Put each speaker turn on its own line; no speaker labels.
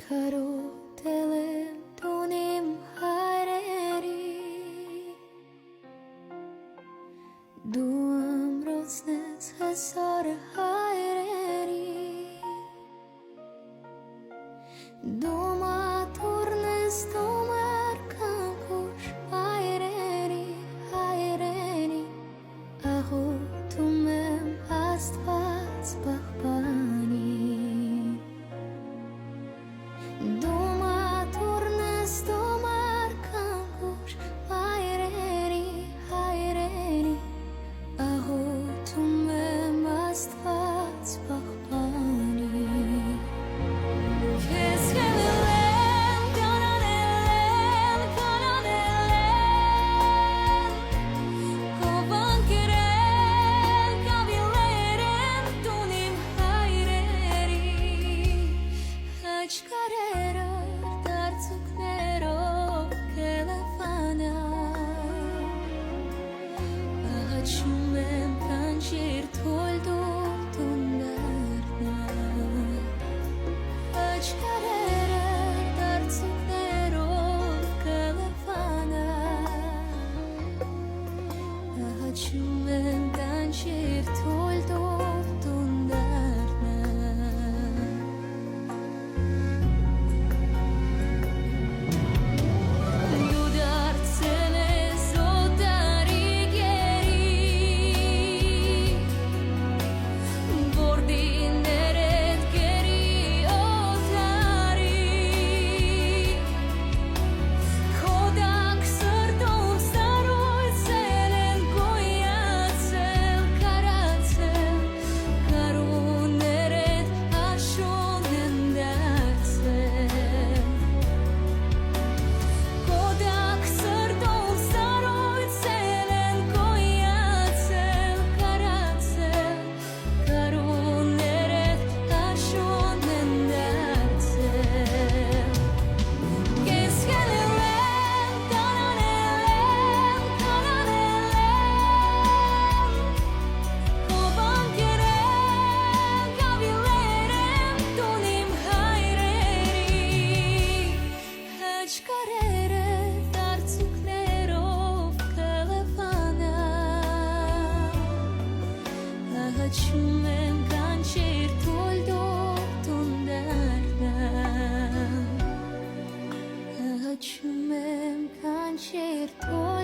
Քարոտել եմ տունիմ հայրերի Դու ամրոցնես հսորը հայրերի Դու մատուրն ես դու մեր կանքուշ հայրերի Աղոթում եմ Աստված պահպանի Դու մատուրն ես դու մեր կանքուշ հայրերի Աղոթում եմ Աստված պահպանի Քեզ հելել եմ, կանանել են Քով անկերել, կավիլեր են տունիմ հայրերի Հաչկարերը դարձուկներով կելեվանա Աղաչում եմ կանչիր թույլ դու տուն դառնա Հաչկարերը դարձուկներով կելեվանա Աղաչում եմ կանչիր թույլ դու տուն դառնա Դու դարձել ես օտարի գերի Որդիներ էդ գերի օտարի Քոդակ սրտում սարույցել են գոյացել կարացել Կարուներ էդ աշուն են դարձել Քոդակ սրտում սարույցել են գոյացել կարացել Կարուներ էդ աշուն են դարձել Քեզ հելել եմ, կանանել են Քով անկերել, կավիլեր են տունիմ հայրերի Հաչկարերը դարձուկներով կելեվանա Աղաչում եմ կանչիր թույլ դու տուն դառնա Աղաչում եմ կանչիր թույլ